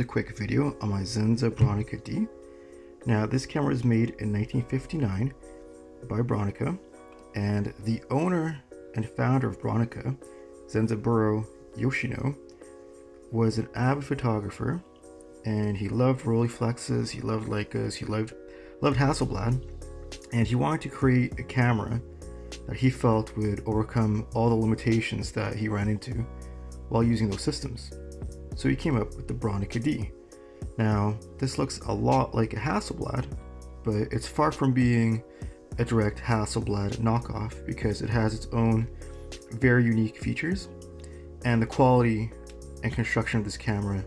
a quick video on my Zenza Bronica D. Now this camera was made in 1959 by Bronica, and the owner and founder of Bronica, Zenzaburo Yoshino, was an avid photographer, and he loved Rolleiflexes, he loved Leicas, he loved Hasselblad, and he wanted to create a camera that he felt would overcome all the limitations that he ran into while using those systems. So he came up with the Bronica D. Now, this looks a lot like a Hasselblad, but it's far from being a direct Hasselblad knockoff because it has its own very unique features, and the quality and construction of this camera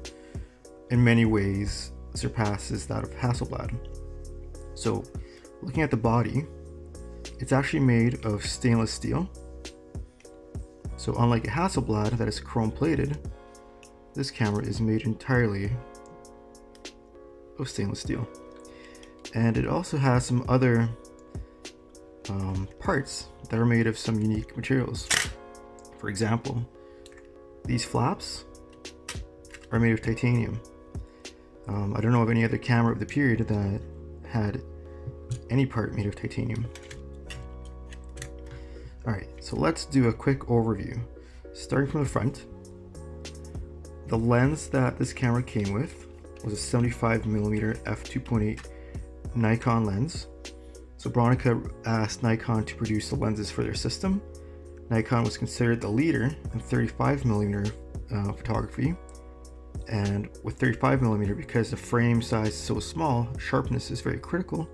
in many ways surpasses that of Hasselblad. So, looking at the body, it's actually made of stainless steel. So unlike a Hasselblad that is chrome plated, this camera is made entirely of stainless steel. And it also has some other parts that are made of some unique materials. For example, these flaps are made of titanium. I don't know of any other camera of the period that had any part made of titanium. Alright, so let's do a quick overview. Starting from the front, the lens that this camera came with was a 75mm f2.8 Nikon lens. So Bronica asked Nikon to produce the lenses for their system. Nikon was considered the leader in 35mm photography, and with 35mm, because the frame size is so small, sharpness is very critical.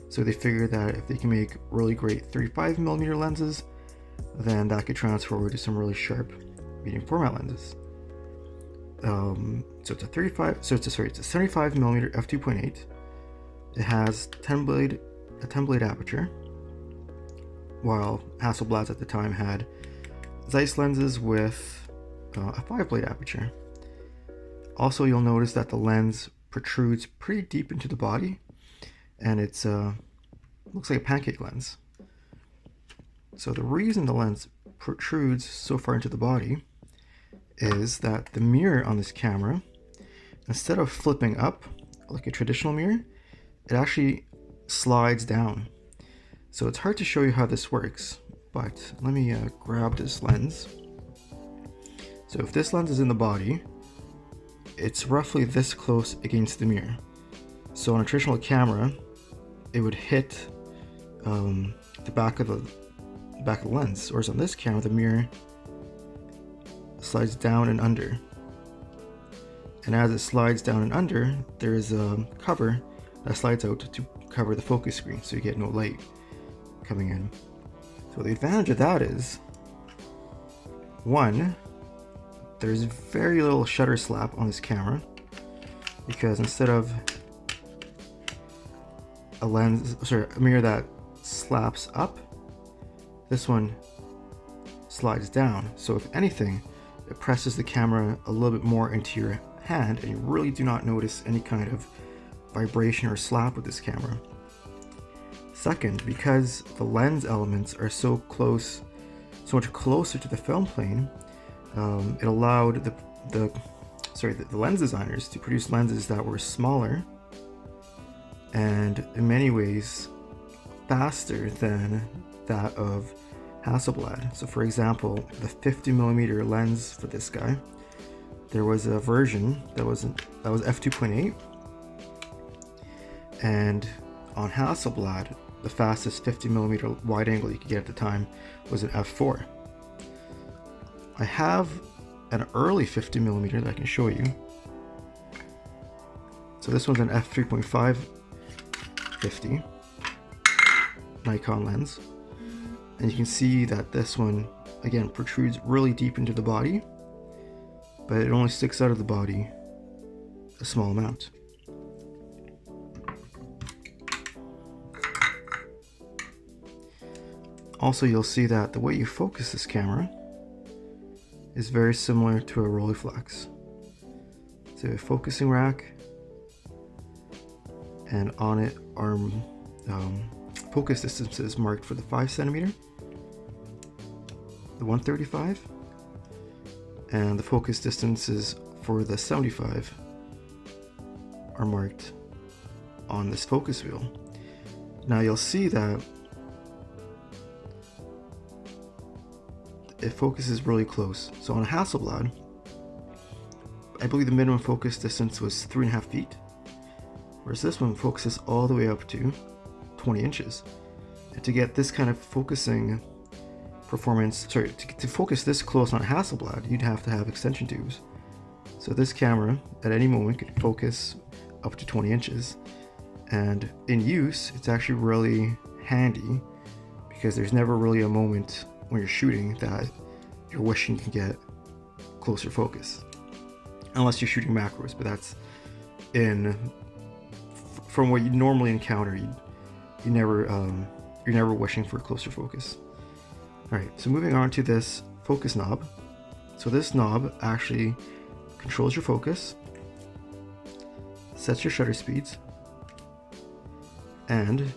So they figured that if they can make really great 35mm lenses, then that could transfer over to some really sharp medium format lenses. So it's a 75mm f2.8. It has a 10 blade aperture, while Hasselblads at the time had Zeiss lenses with a 5 blade aperture. Also, you'll notice that the lens protrudes pretty deep into the body, and it's looks like a pancake lens. So the reason the lens protrudes so far into the body is that the mirror on this camera, instead of flipping up like a traditional mirror, it actually slides down. So it's hard to show you how this works, but let me grab this lens. So if this lens is in the body, it's roughly this close against the mirror. So on a traditional camera, it would hit the back of the lens, whereas on this camera, the mirror slides down and under. And as it slides down and under, there is a cover that slides out to cover the focus screen, so you get no light coming in. So the advantage of that is, one, there's very little shutter slap on this camera, because instead of a mirror that slaps up, this one slides down. So if anything, it presses the camera a little bit more into your hand, and you really do not notice any kind of vibration or slap with this camera. Second, because the lens elements are so much closer to the film plane, it allowed the lens designers to produce lenses that were smaller and in many ways faster than that of Hasselblad. So for example, the 50mm lens for this guy, there was a version that was f2.8, and on Hasselblad, the fastest 50mm wide angle you could get at the time was an f4. I have an early 50mm that I can show you. So this one's an f3.5 50 Nikon lens, and you can see that this one again protrudes really deep into the body, but it only sticks out of the body a small amount. Also, you'll see that the way you focus this camera is very similar to a Rolleiflex. So a focusing rack, and on it are focus distances marked for the 5cm, the 135, and the focus distances for the 75 are marked on this focus wheel. Now you'll see that it focuses really close. So on a Hasselblad, I believe the minimum focus distance was 3.5 feet, whereas this one focuses all the way up to 20 inches. And to get this kind of focusing performance, to focus this close on a Hasselblad, you'd have to have extension tubes. So this camera at any moment could focus up to 20 inches. And in use, it's actually really handy because there's never really a moment when you're shooting that you're wishing you can get closer focus. Unless you're shooting macros, but that's from what you normally encounter, you're never wishing for closer focus. Alright, so moving on to this focus knob. So this knob actually controls your focus, sets your shutter speeds, and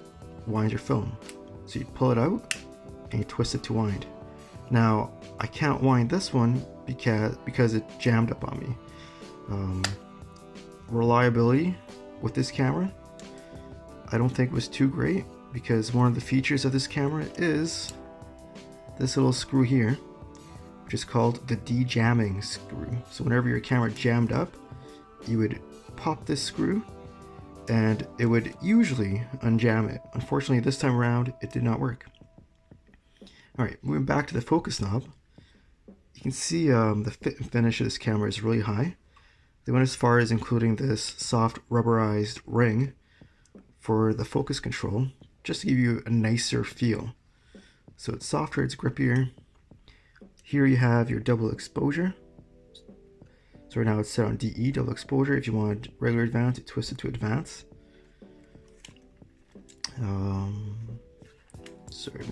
winds your film. So you pull it out and you twist it to wind. Now I can't wind this one because it jammed up on me. Reliability with this camera, I don't think was too great, because one of the features of this camera is this little screw here, which is called the de-jamming screw. So whenever your camera jammed up, you would pop this screw and it would usually unjam it. Unfortunately, this time around, it did not work. Alright, moving back to the focus knob, you can see the fit and finish of this camera is really high. They went as far as including this soft rubberized ring for the focus control, just to give you a nicer feel. So it's softer, it's grippier. Here you have your double exposure. So right now it's set on DE, double exposure. If you want regular advance, you twist it to advance. Sorry,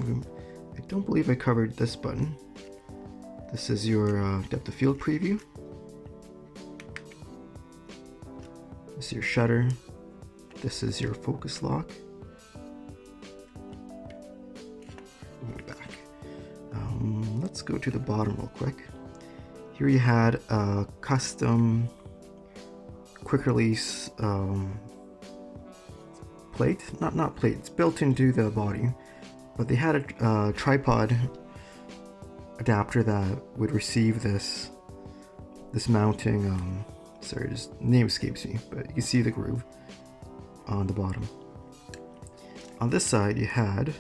I don't believe I covered this button. This is your depth of field preview. This is your shutter. This is your focus lock. Back. Let's go to the bottom real quick. Here you had a custom quick release plate. Not plate, it's built into the body. But they had a tripod adapter that would receive this mounting, sorry, just name escapes me, but you can see the groove on the bottom. On this side you had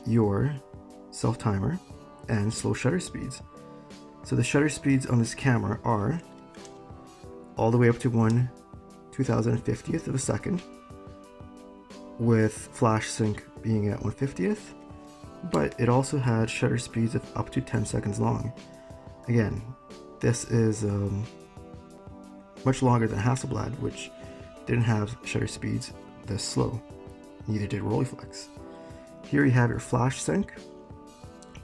your self timer and slow shutter speeds. So the shutter speeds on this camera are all the way up to 1/2050th of a second, with flash sync being at 1/50th, but it also had shutter speeds of up to 10 seconds long. Again, this is much longer than Hasselblad, which didn't have shutter speeds this slow. Neither did Rolleiflex. Here you have your flash sync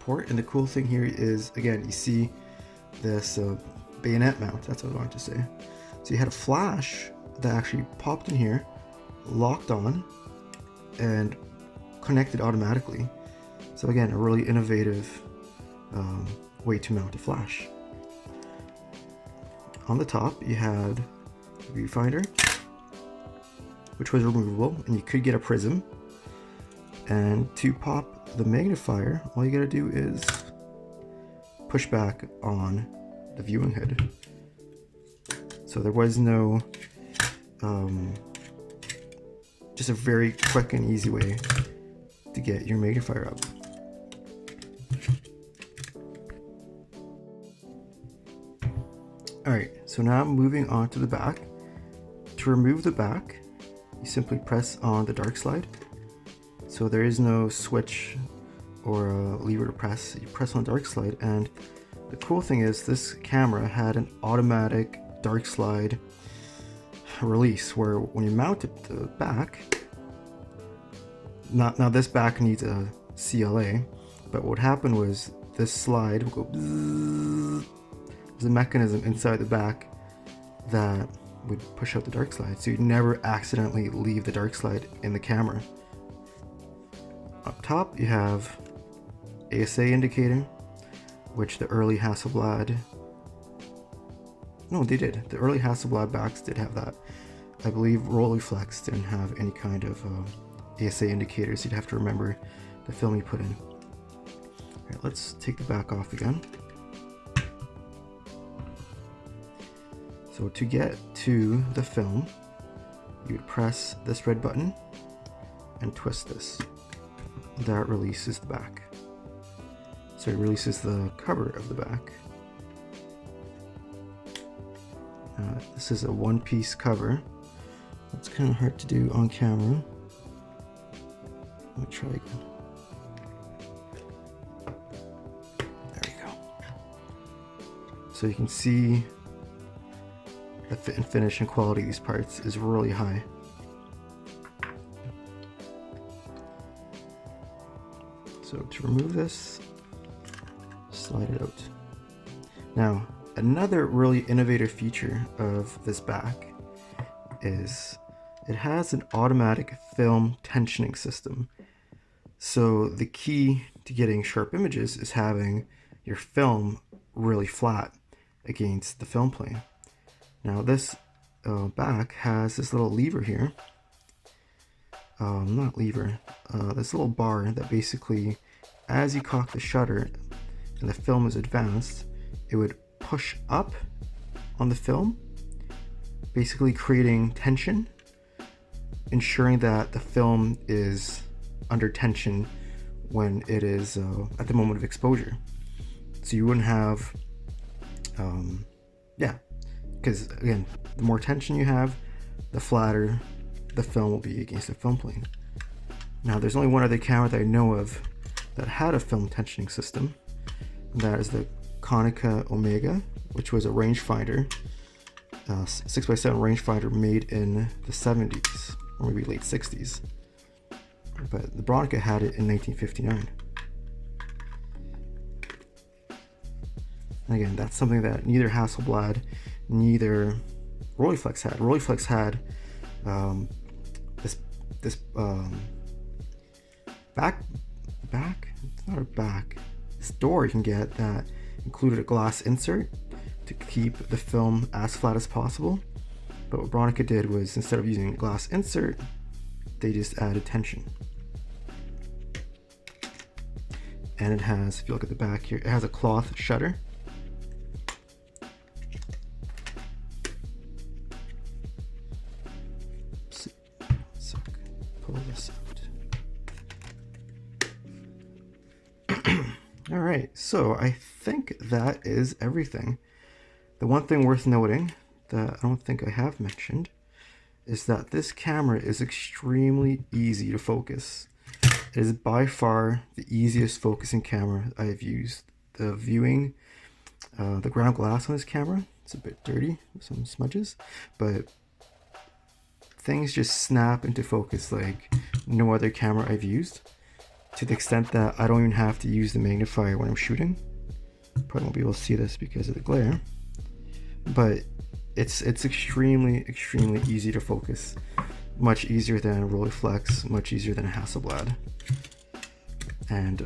port, and the cool thing here is, again, you see this bayonet mount, that's what I wanted to say. So you had a flash that actually popped in here, locked on, and connected automatically. So again, a really innovative way to mount a flash. On the top you had a viewfinder, which was removable, and you could get a prism. And to pop the magnifier, all you gotta do is push back on the viewing hood. So there was no, just a very quick and easy way to get your magnifier up. Alright, so now moving on to the back. To remove the back, you simply press on the dark slide. So there is no switch or a lever to press. You press on dark slide, and the cool thing is this camera had an automatic dark slide release where when you mount it to the back, now this back needs a CLA, but what happened was this slide will go bzzz. There's a mechanism inside the back that would push out the dark slide, so you'd never accidentally leave the dark slide in the camera. Up top you have ASA indicator, which the early Hasselblad, no, they did. The early Hasselblad backs did have that. I believe Rolleiflex didn't have any kind of ASA indicators. You'd have to remember the film you put in. Alright, let's take the back off again. So to get to the film, you would press this red button and twist this. That releases the back. So it releases the cover of the back. This is a one-piece cover. It's kind of hard to do on camera. Let me try again. There we go. So you can see the fit and finish and quality of these parts is really high. So to remove this, slide it out. Now, another really innovative feature of this back is it has an automatic film tensioning system. So the key to getting sharp images is having your film really flat against the film plane. Now this back has this little lever here. Not lever, this little bar that basically, as you cock the shutter and the film is advanced, it would push up on the film, basically creating tension, ensuring that the film is under tension when it is at the moment of exposure. So you wouldn't have, because again, the more tension you have, the flatter the film will be against the film plane. Now there's only one other camera that I know of that had a film tensioning system, and that is the Konica Omega, which was a rangefinder, 6x7 rangefinder made in the 70s or maybe late 60s. But the Bronica had it in 1959. And again, that's something that neither Hasselblad, neither Rolleiflex had. Rolleiflex had this back. It's not a back. This door you can get that included a glass insert to keep the film as flat as possible. But what Bronica did was, instead of using a glass insert, they just added tension. And it has, if you look at the back here, it has a cloth shutter. Pull this out. All right, so I think that is everything. The one thing worth noting that I don't think I have mentioned is that this camera is extremely easy to focus. It is by far the easiest focusing camera I have used. The viewing, the ground glass on this camera, it's a bit dirty with some smudges, but things just snap into focus like no other camera I've used, to the extent that I don't even have to use the magnifier when I'm shooting. Probably won't be able to see this because of the glare, but it's extremely easy to focus. Much easier than a Rolleiflex, much easier than a Hasselblad. And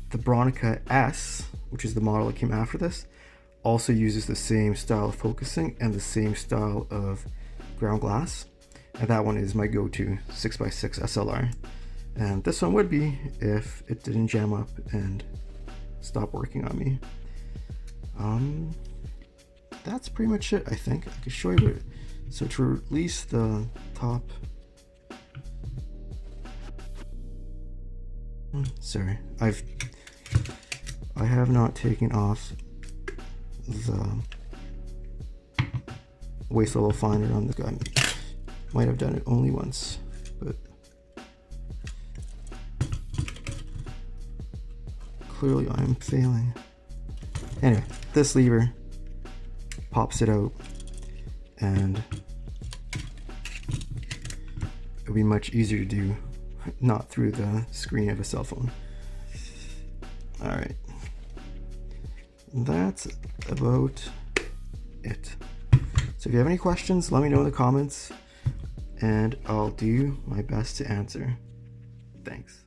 the Bronica S, which is the model that came after this, also uses the same style of focusing and the same style of ground glass. And that one is my go-to 6x6 SLR. And this one would be if it didn't jam up and stop working on me. That's pretty much it, I think. I could show you it. So to release the top, sorry, I have not taken off the waist level finder on the gun. Might have done it only once, but clearly I'm failing. Anyway, this lever pops it out, and it'll be much easier to do not through the screen of a cell phone. All right, that's about it. So if you have any questions, let me know in the comments, and I'll do my best to answer. Thanks.